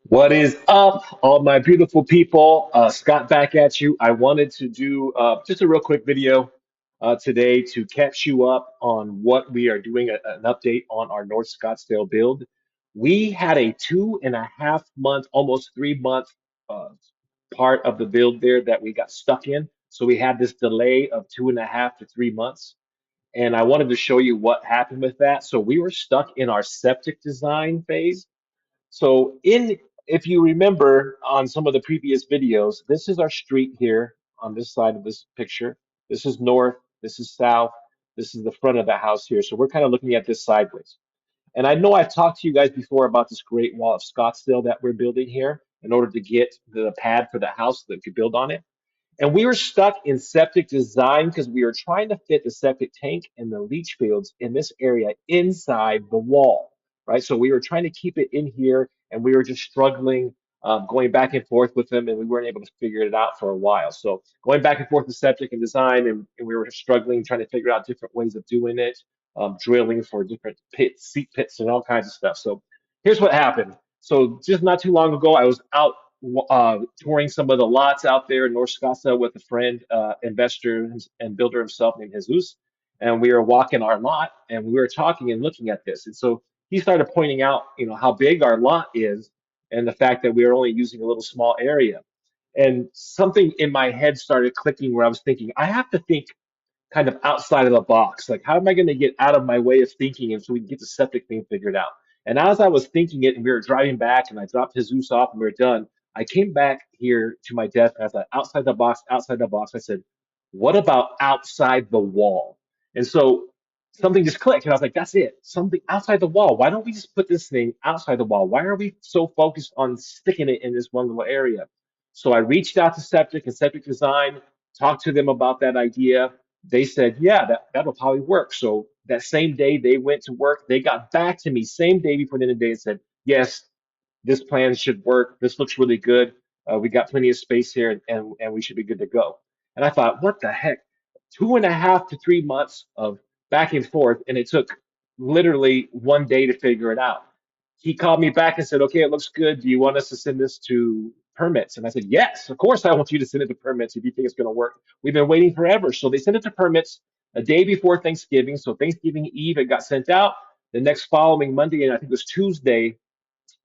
What is up, all my beautiful people? Scott back at you. I wanted to do just a real quick video today to catch you up on what we are doing, an update on our North Scottsdale build. We had a 2.5 month, almost 3 month uh, part of the build there that we got stuck in. So we had this delay of 2.5 to 3 months. And I wanted to show you what happened with that. So we were stuck in our septic design phase. So if you remember on some of the previous videos, this is our street here on this side of this picture. This is north, this is south, this is the front of the house here. So we're kind of looking at this sideways. And I know I've talked to you guys before about this Great Wall of Scottsdale that we're building here in order to get the pad for the house that we could build on it. And we were stuck in septic design because we were trying to fit the septic tank and the leach fields in this area inside the wall, right? So we were trying to keep it in here and we were just struggling, going back and forth with them, and we weren't able to figure it out for a while. So going back and forth with septic and design, and we were struggling trying to figure out different ways of doing it, drilling for different pits, seat pits, and all kinds of stuff. So here's what happened. So just not too long ago, I was out touring some of the lots out there in North Scottsdale with a friend, investor and builder himself named Jesus. And we were walking our lot and we were talking and looking at this. And so he started pointing out, how big our lot is and the fact that we are only using a little small area. And something in my head started clicking where I was thinking, I have to think kind of outside of the box. Like, how am I going to get out of my way of thinking and so we can get the septic thing figured out? And as I was thinking it, and we were driving back, and I dropped Jesus off, and we were done. I came back here to my desk, and I thought, outside the box, outside the box. I said, what about outside the wall? And so something just clicked, and I was like, that's it. Something outside the wall. Why don't we just put this thing outside the wall? Why are we so focused on sticking it in this one little area? So I reached out to Septic and Septic Design, talked to them about that idea. They said, yeah, that'll probably work. So that same day they went to work, they got back to me same day before the end of the day and said, yes, this plan should work. This looks really good. We got plenty of space here and we should be good to go. And I thought, what the heck? 2.5 to 3 months of back and forth, and it took literally one day to figure it out. He called me back and said, okay, it looks good. Do you want us to send this to permits? And I said, yes, of course I want you to send it to permits if you think it's going to work. We've been waiting forever. So they sent it to permits a day before Thanksgiving. So Thanksgiving Eve, it got sent out. The next following Monday, and I think it was Tuesday,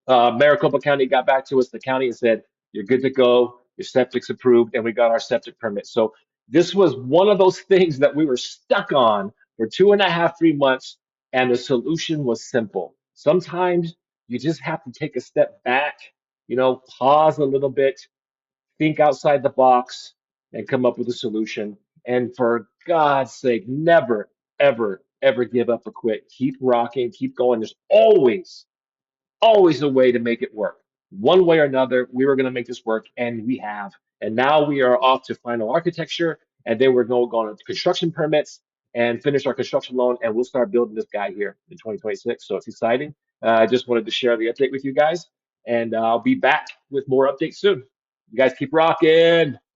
Maricopa County got back to us, the county, and said, you're good to go. Your septic's approved, and we got our septic permit. So this was one of those things that we were stuck on for 2.5, 3 months, and the solution was simple. Sometimes you just have to take a step back, pause a little bit, think outside the box, and come up with a solution. And for God's sake, never, ever, ever give up or quit. Keep rocking, keep going. There's always a way to make it work. One way or another, we were going to make this work, and we have. And now we are off to final architecture, and then we're going to go on to construction permits and finish our construction loan, and we'll start building this guy here in 2026. So it's exciting. I just wanted to share the update with you guys, and I'll be back with more updates soon. You guys keep rocking.